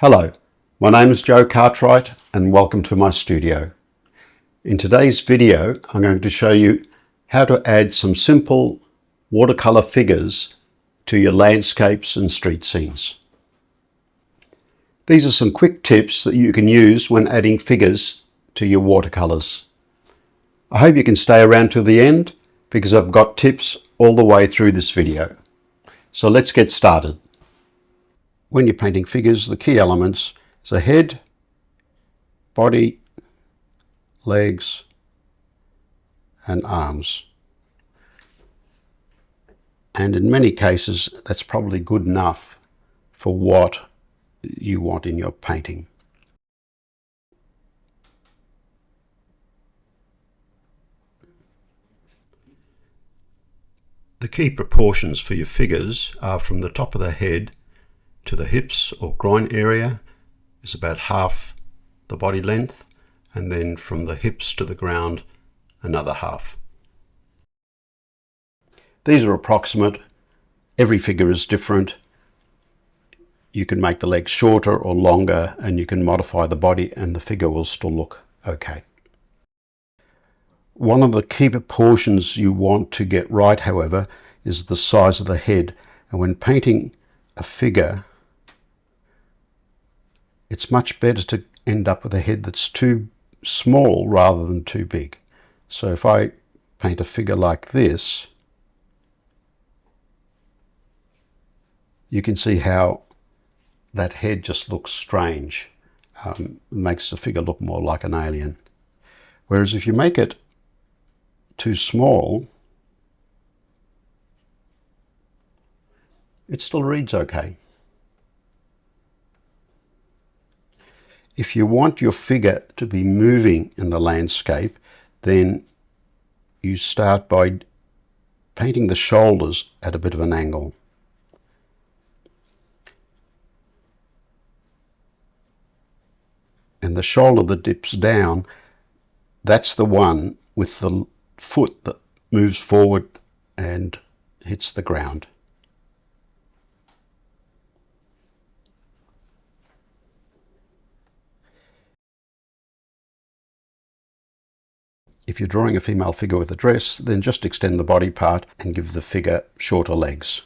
Hello, my name is Joe Cartwright and welcome to my studio. In today's video, I'm going to show you how to add some simple watercolor figures to your landscapes and street scenes. These are some quick tips that you can use when adding figures to your watercolors. I hope you can stay around till the end because I've got tips all the way through this video. So let's get started. When you're painting figures, the key elements is a head, body, legs, and arms. And in many cases, that's probably good enough for what you want in your painting. The key proportions for your figures are from the top of the head to the hips or groin area is about half the body length, and then from the hips to the ground another half. These are approximate. Every figure is different. You can make the legs shorter or longer, and you can modify the body and the figure will still look okay. One of the key proportions you want to get right, however, is the size of the head. And when painting a figure, it's much better to end up with a head that's too small rather than too big. So if I paint a figure like this, you can see how that head just looks strange. It makes the figure look more like an alien. Whereas if you make it too small, it still reads okay. If you want your figure to be moving in the landscape, then you start by painting the shoulders at a bit of an angle. And the shoulder that dips down, that's the one with the foot that moves forward and hits the ground. If you're drawing a female figure with a dress, then just extend the body part and give the figure shorter legs.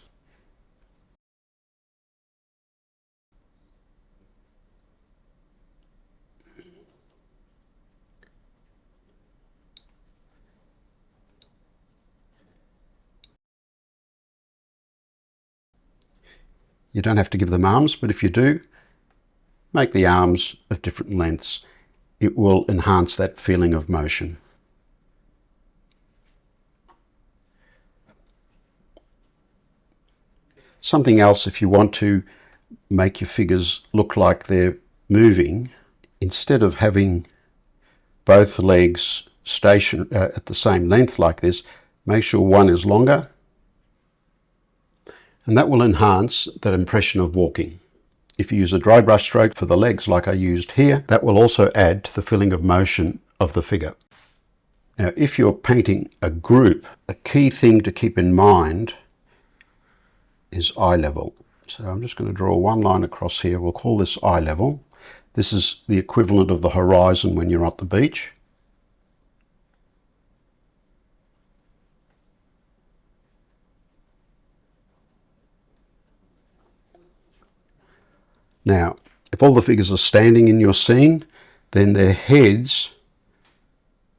You don't have to give them arms, but if you do, make the arms of different lengths. It will enhance that feeling of motion. Something else, if you want to make your figures look like they're moving, instead of having both legs at the same length like this, make sure one is longer, and that will enhance that impression of walking. If you use a dry brush stroke for the legs like I used here, that will also add to the feeling of motion of the figure. Now, if you're painting a group, a key thing to keep in mind is eye level. So I'm just going to draw one line across here. We'll call this eye level. This is the equivalent of the horizon when you're at the beach. Now, if all the figures are standing in your scene, then their heads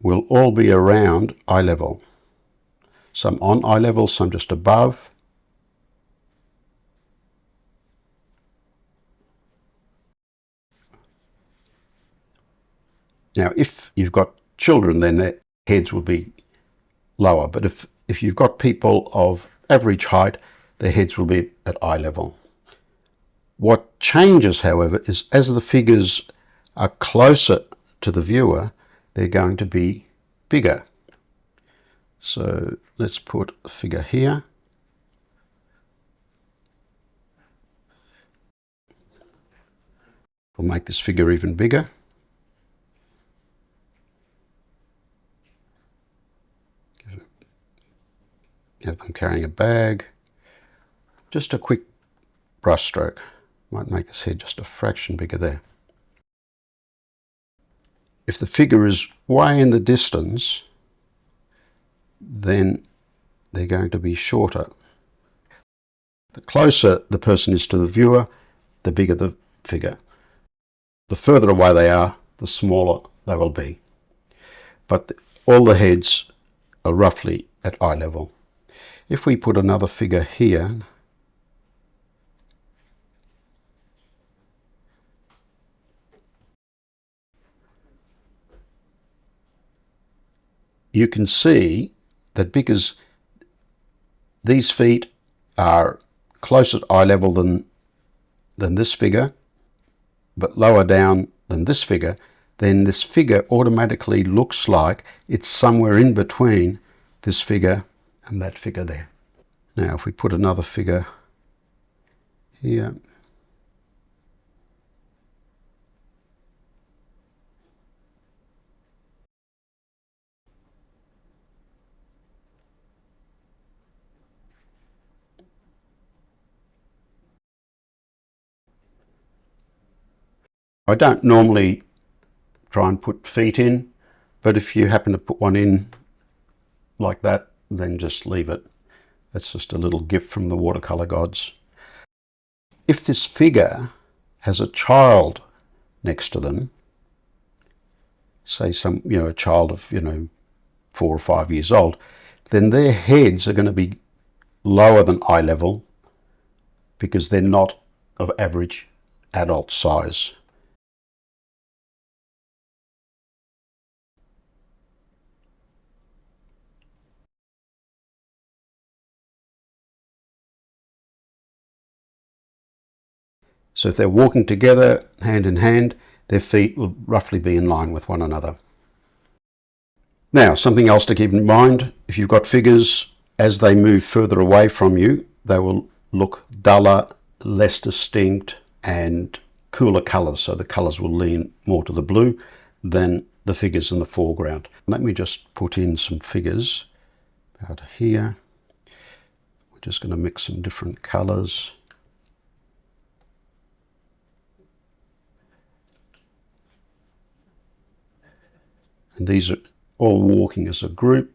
will all be around eye level. Some on eye level, some just above. Now, if you've got children, then their heads will be lower. But if you've got people of average height, their heads will be at eye level. What changes, however, is as the figures are closer to the viewer, they're going to be bigger. So let's put a figure here. We'll make this figure even bigger. Have them carrying a bag. Just a quick brush stroke. Might make this head just a fraction bigger there. If the figure is way in the distance, then they're going to be shorter. The closer the person is to the viewer, the bigger the figure. The further away they are, the smaller they will be. But all the heads are roughly at eye level. If we put another figure here, you can see that because these feet are close at eye level than this figure, but lower down than this figure, then this figure automatically looks like it's somewhere in between this figure and that figure there. Now if we put another figure here, I don't normally try and put feet in, but if you happen to put one in like that, then just leave it. That's just a little gift from the watercolor gods. If this figure has a child next to them, say a child of 4 or 5 years old, then their heads are going to be lower than eye level because they're not of average adult size. So if they're walking together, hand in hand, their feet will roughly be in line with one another. Now, something else to keep in mind, if you've got figures, as they move further away from you, they will look duller, less distinct, and cooler colours. So the colours will lean more to the blue than the figures in the foreground. Let me just put in some figures about here. We're just going to mix some different colours. And these are all walking as a group.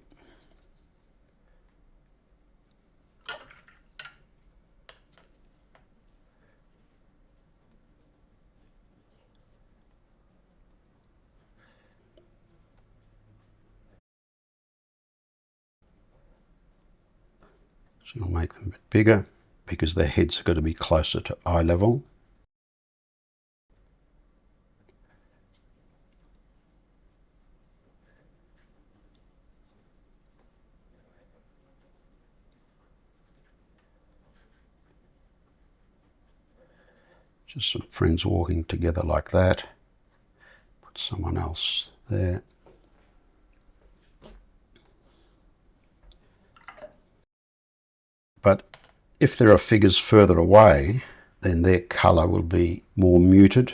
So I'll make them a bit bigger because their heads are going to be closer to eye level. Just some friends walking together like that. Put someone else there. But if there are figures further away, then their colour will be more muted.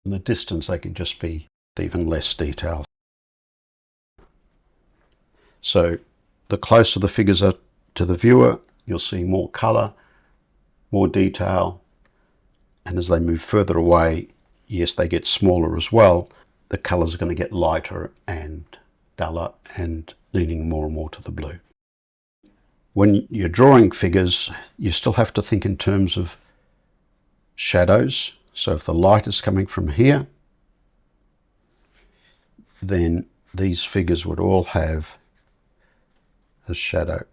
In the distance, they can just be even less detail. So the closer the figures are to the viewer, you'll see more colour, more detail, and as they move further away, yes, they get smaller as well. The colours are going to get lighter and duller and leaning more and more to the blue. When you're drawing figures, you still have to think in terms of shadows. So if the light is coming from here, then these figures would all have a shadow,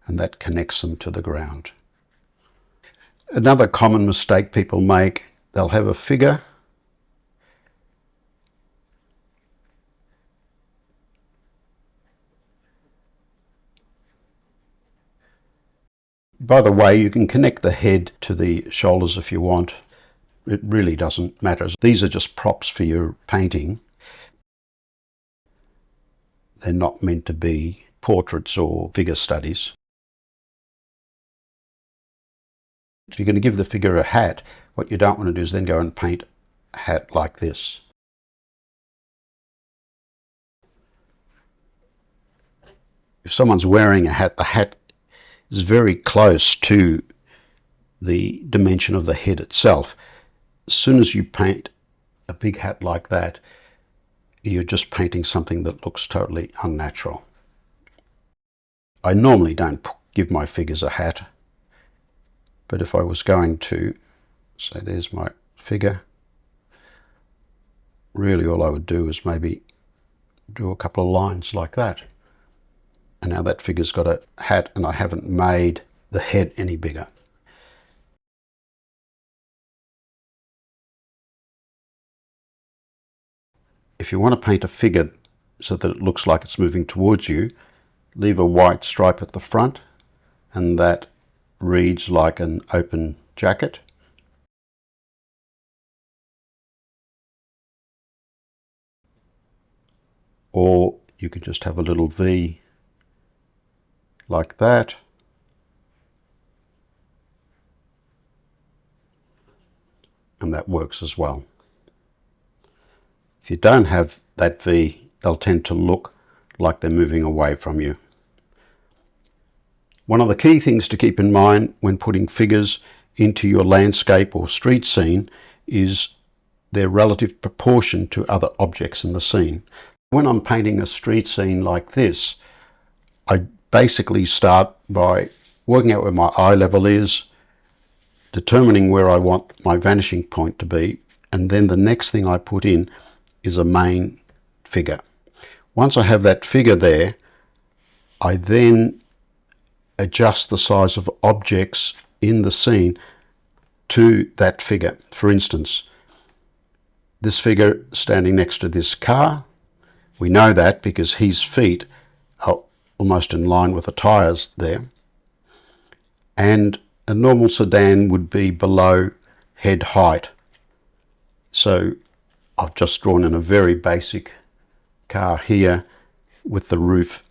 and that connects them to the ground. Another common mistake people make, they'll have a figure By the way, you can connect the head to the shoulders if you want. It really doesn't matter. These are just props for your painting. They're not meant to be portraits or figure studies. If you're going to give the figure a hat, what you don't want to do is then go and paint a hat like this. If someone's wearing a hat, the hat is very close to the dimension of the head itself. As soon as you paint a big hat like that, you're just painting something that looks totally unnatural. I normally don't give my figures a hat, but if I was going to, say there's my figure, really all I would do is maybe do a couple of lines like that. And now that figure's got a hat and I haven't made the head any bigger. If you want to paint a figure so that it looks like it's moving towards you, leave a white stripe at the front and that reads like an open jacket. Or you could just have a little V like that. And that works as well. If you don't have that V, they'll tend to look like they're moving away from you. One of the key things to keep in mind when putting figures into your landscape or street scene is their relative proportion to other objects in the scene. When I'm painting a street scene like this, I basically start by working out where my eye level is, determining where I want my vanishing point to be, and then the next thing I put in is a main figure. Once I have that figure there, I then adjust the size of objects in the scene to that figure. For instance, this figure standing next to this car, we know that because his feet are almost in line with the tyres there. And a normal sedan would be below head height. So I've just drawn in a very basic car here with the roof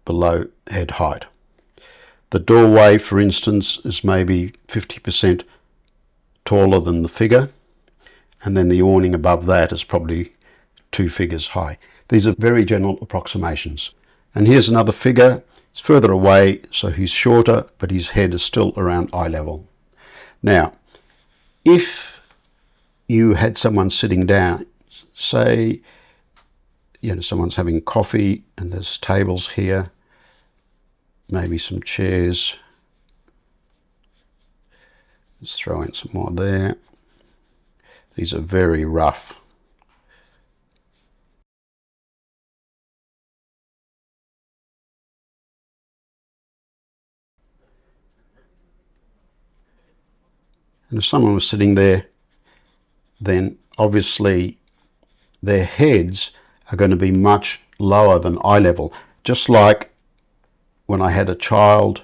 below head height. The doorway, for instance, is maybe 50% taller than the figure, and then the awning above that is probably 2 figures high. These are very general approximations. And here's another figure. It's further away, so he's shorter, but his head is still around eye level. Now, if you had someone sitting down, say, someone's having coffee and there's tables here, maybe some chairs. Let's throw in some more there. These are very rough. And if someone was sitting there, then obviously their heads are going to be much lower than eye level. Just like when I had a child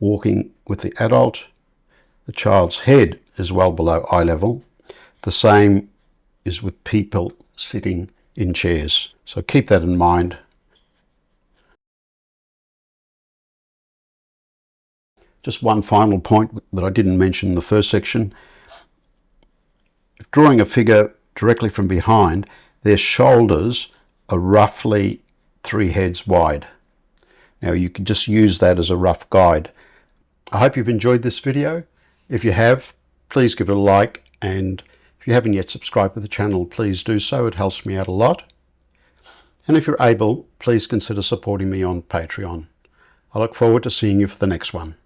walking with the adult, the child's head is well below eye level. The same is with people sitting in chairs. So keep that in mind. Just one final point that I didn't mention in the first section. If drawing a figure directly from behind, their shoulders are roughly 3 heads wide. Now you can just use that as a rough guide. I hope you've enjoyed this video. If you have, please give it a like, and if you haven't yet subscribed to the channel, please do so. It helps me out a lot. And if you're able, please consider supporting me on Patreon. I look forward to seeing you for the next one.